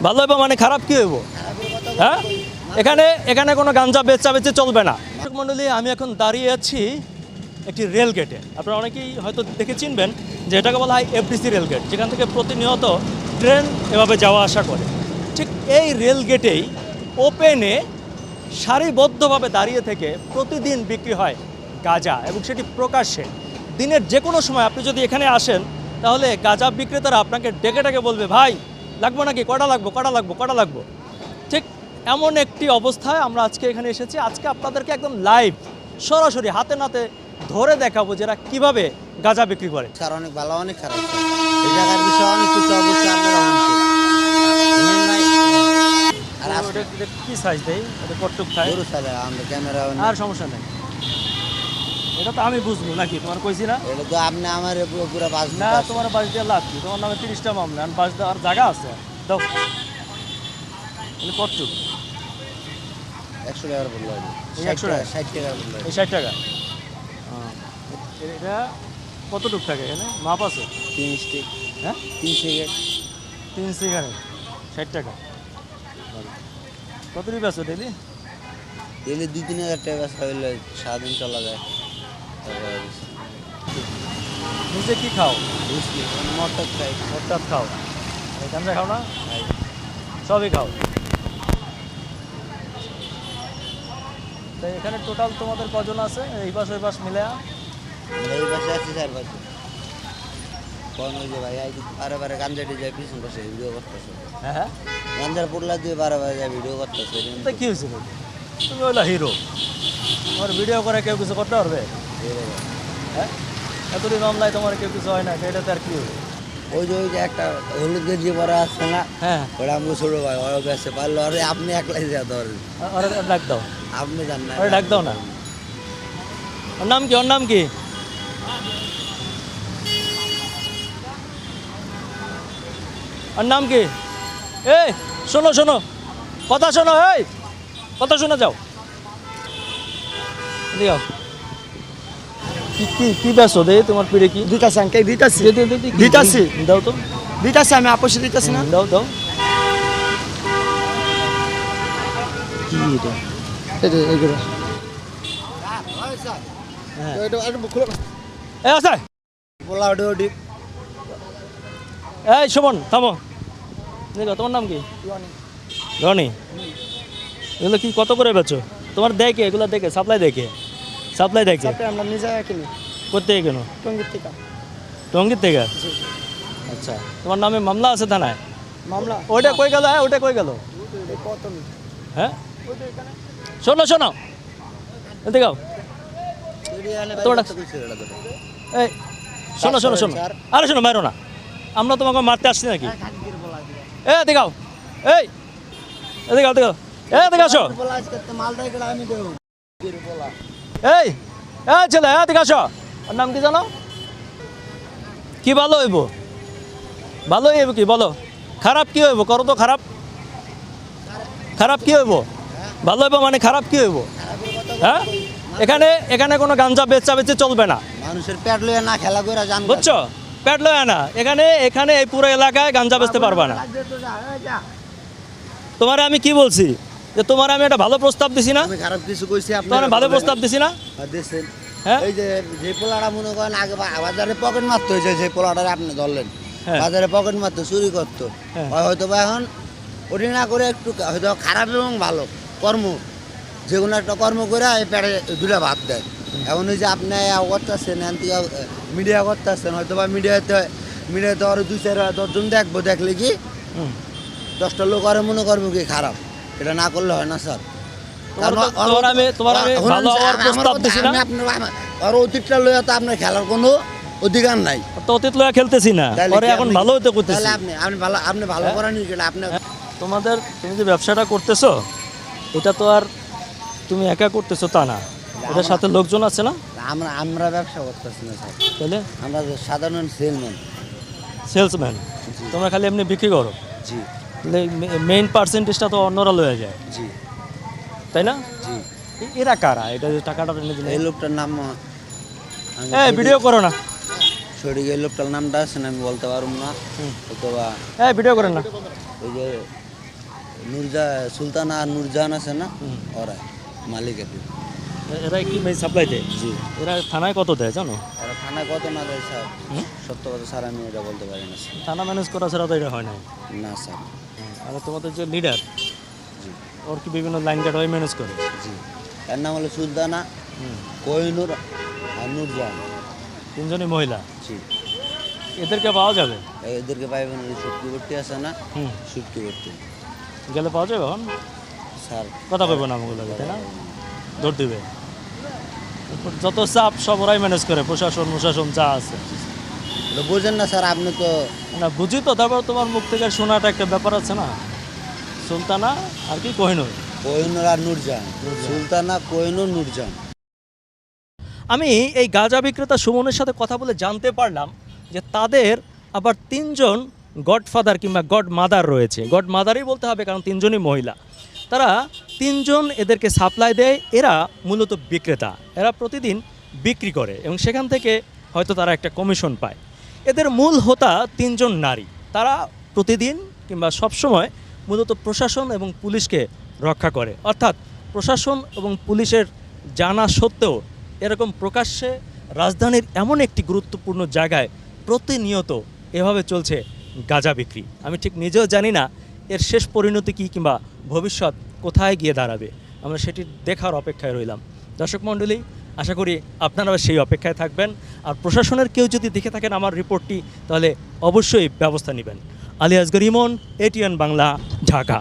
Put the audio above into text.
ভালো হইব মানে খারাপ কি হইব? হ্যাঁ, এখানে এখানে কোনো গাঞ্জা বেচা চলবে না। দর্শক মণ্ডলী, আমি এখন দাঁড়িয়ে আছি একটি রেল গেটে। আপনারা অনেকেই হয়তো দেখে চিনবেন যে এটাকে বলা হয় এফডিসি রেল গেট, যেখান থেকে প্রতিনিয়ত ট্রেন এভাবে যাওয়া আসা করে। ঠিক এই রেল গেটেই ওপেনে সারিবদ্ধভাবে দাঁড়িয়ে থেকে প্রতিদিন বিক্রি হয় গাঁজা, এবং সেটি প্রকাশ্যে। দিনের যে কোনো সময় আপনি যদি এখানে আসেন, তাহলে গাঁজা বিক্রেতারা আপনাকে ডেকে বলবে, ভাই লাগবো নাকি, কটা লাগবো। ঠিক এমন একটি অবস্থায় আমরা আজকে এখানে এসেছি। আজকে আপনাদেরকে একদম লাইভ সরাসরি হাতে নাতে ধরে দেখাবো যে এরা কীভাবে গাঁজা বিক্রি করে। স্যার অনেক ভালো, অনেক খারাপ। এই জায়গার বিষয়ে অনেক কিছু অবশ্যই আপনারা কি সাইজ দেয়, এটা কটুক খায় আমাদের ক্যামেরা আর সমস্যা নেই। এটা তো আমি বুঝবো নাকি, তোমার কইছি না? এটা তো আপনি আমার পুরো বাস না, তোমার বাস দিয়ে লাভ কি? তোমার নামে 30টা মামলা, আর বাস দেওয়ার জায়গা আছে। দাও কটুক 100 টাকার বললো, 100 টাকা, 60 টাকার বললো, এই 60 টাকা। এটা কতটুক থাকে এখানে মাপ আছে? 3 স্টিক, হ্যাঁ 3 সিগারেট, 3 সিগারেট 60 টাকা। কত রুপি আছে ডেলি? ডেলি 2-3 হাজার টাকা বেচা হইলে সারাদিন চলা যায়। নিজে কি খাও? মটর খাই, মটর খাও, গাঁজা খাও না? সবই খাও। তাই এখানে টোটাল তোমাদের কজন আছে এই পাশ ওই পাশ মিলে? এই পাশে আছে 4-5 জন। কোন ওই যে ভাই বারে গাঞ্জাটি যায় পিছন পাশে ভিডিও করতেছে। হ্যাঁ, গাঞ্জার পুরলা দিয়ে বারে যায় ভিডিও করতেছে। কি হয়েছিল? তুমি হইলা হিরো, তোমার ভিডিও করে কেউ কিছু করতে পারবে? হ্যাঁ, এতদিন মামলায় তোমার কেউ কিছু হয় না, এটাতে আর কি হবে? ওই যে একটা হলুদ গেঞ্জি পরা আছে না, হ্যাঁ, ওটা আমাকে ছোট ভাই ওরা বেসে পারলো। আরে আপনি একলাই যা ধরেন, ডাক দাও, আপনি জান না, ডাক দাও না। ওর নাম কি? ওর নাম কি? ওর নাম কি? এই শোনো কথা শোনো, এই কথা শোনা যাও। দিও কি ব্যস্ত দে, তোমার পিড়ে কি দিতাছি আঙ্কেল, দিতাছি দাও তো, দিতাছি আমি আপোষে দিতাছি না। দাও কি এটা এগুলো হ্যাঁ। এটা খুলে এই আছে বলা ওডি এই সুমন, থামো। দেখো তোমার নাম কি? রনি। এগুলো কি কত করে বেচো? তোমার দেখে এগুলো দেখে সাপ্লাই দেখে আমরা নিজে কিনি কোথেকে কেন? টঙ্গির থেকে? আচ্ছা, তোমার নামে মামলা আছে থানায়? মামলা ওইটা কই গেল? হ্যাঁ, ওইটা কই গেল? কত? হ্যাঁ, শোনো দেখাও তোমার। এই শোনো আরে শোনো, মারো না, আমরা তোমাকে মারতে আসছি নাকি? এ দেখাও, এই দেখাও দেখে আসো। এই ছেলে, দেখে আসো। ওর নাম কি জানো? কি ভালো হইব কি বলো? খারাপ কি হইব? করো তো। খারাপ কি হইব? ভালো হইব মানে খারাপ কি হইব? হ্যাঁ, এখানে কোনো গাঞ্জা বেচা চলবে না। মানুষের পেট লইয়া না খেলা করে জান, বুঝছো? পেট লয় না। এখানে এই পুরো এলাকায় গাঞ্জা বেচতে পারবা না। তোমারে আমি কি বলছি যে তোমার আমি একটা ভালো প্রস্তাব দিছি না? আমি খারাপ কিছু কইছি? তোমার ভালো প্রস্তাব দিছি না? দিছেন। হ্যাঁ, এই যে পোলাটা মনে করেন আগে বাজারে পকেট মারতো, যে পোলাটারে আপনি ধরলেন, বাজারে পকেট মারতো, চুরি করতো, হয়তো বা এখন ওটি না করে একটু হয়তো খারাপ এবং ভালো কর্ম, যে কোনো একটা কর্ম করে এই পেটে দুটা ভাত দেয়। এখন ওই যে আপনি করতেছেন, মিডিয়া করতেছেন, হয়তো বা মিডিয়াতে আরো 2-4-10 জন দেখলে কি 10টা লোক আরে মনে করবো কি খারাপ। এটা না করলে হয় না স্যার। আর অতীতটা লইয়া তো আপনার খেলার কোনো অধিকার নাই। তো অতীত লইয়া খেলতেছি না, এখন ভালো হতে করতেছি। আপনি ভালো করেন আপনি। তুমি যে ব্যবসাটা করতেছো, এটা তো আর তুমি একা করতেছো তা না, এটার সাথে লোকজন আছে না? আমরা ব্যবসা করতেছি না স্যার, তাহলে আমরা সাধারণ সেলসম্যান। তোমরা খালি এমনি বিক্রি করো? জি। মেইন পার্সেন্টেজটা তো অন্যরা লয়ে যায়। জি, তাই না? জি। এরা কারা? এটা যে টাকাটা এনে দিলে? এই লোকটার নাম ভিডিও করো না, সঠিক এই লোকটার নামটা আছে না আমি বলতে পারবো না, অথবা হ্যাঁ ভিডিও করেন না। ওই যে সুলতানা আর নুরজাহান আছে না, ওরা মালিকের। এরা কি সাপ্লাই দেয়? জি। এরা থানায় কত দেয় জানো? এরা থানায় কত না দেয় স্যার, সত্য কথা স্যার আমি এটা বলতে পারি না স্যার। থানা ম্যানেজ করা ছাড়া তো এটা হয় না। না স্যার। আর তোমাদের যে লিডার, জি ওর কি বিভিন্ন লাইন গার্ড ওই ম্যানেজ করে? জি। এর নাম হলো সুলতানা, কোহিনুর আর নুরজাহান, তিনজনই মহিলা। জি। এদেরকে পাওয়া যাবে? এদেরকে পাইবেন, ওই সুটকিবর্তী আছে না, সুটকিবর্তী গেলে পাওয়া যাবে এখন? স্যার। কথা কইব না আমগুলো, তাই না? দৌড় দিবে। যত চাপ সব ওরাই ম্যানেজ করে, প্রশাসন যা আছে। এটা বোঝেন না স্যার, আপনি তো। না বুঝি তো, তারপর তোমার মুখ থেকে শোনাটা একটা ব্যাপার আছে না। সুলতানা আর কি কোহিনুর? কোহিনুর আর নুরজাহান, সুলতানা, কোহিনুর, নুরজাহান। আমি এই গাঁজা বিক্রেতা সুমনের সাথে কথা বলে জানতে পারলাম যে তাদের আবার তিনজন গডফাদার কিংবা গড মাদার রয়েছে। গড মাদারই বলতে হবে, কারণ তিনজনই মহিলা। তারা তিনজন এদেরকে সাপ্লাই দেয়। এরা মূলত বিক্রেতা, এরা প্রতিদিন বিক্রি করে এবং সেখান থেকে হয়তো তারা একটা কমিশন পায়। এদের মূল হোতা তিনজন নারী। তারা প্রতিদিন কিংবা সবসময় মূলত প্রশাসন এবং পুলিশকে রক্ষা করে। অর্থাৎ প্রশাসন এবং পুলিশের জানা সত্ত্বেও এরকম প্রকাশ্যে রাজধানীর এমন একটি গুরুত্বপূর্ণ জায়গায় প্রতিনিয়ত এভাবে চলছে গাঁজা বিক্রি। আমি ঠিক নিজেও জানি না এর শেষ পরিণতি কী কিংবা ভবিষ্যৎ কোথায় গিয়ে দাঁড়াবে। আমরা সেটি দেখার অপেক্ষায় রইলাম। দর্শক মণ্ডলী, আশা করি আপনারা সেই অপেক্ষায় থাকবেন। আর প্রশাসনের কেউ যদি দেখে থাকেন আমার রিপোর্টটি, তাহলে অবশ্যই ব্যবস্থা নেবেন। আলী আসগর ইমন, ATN বাংলা, ঢাকা।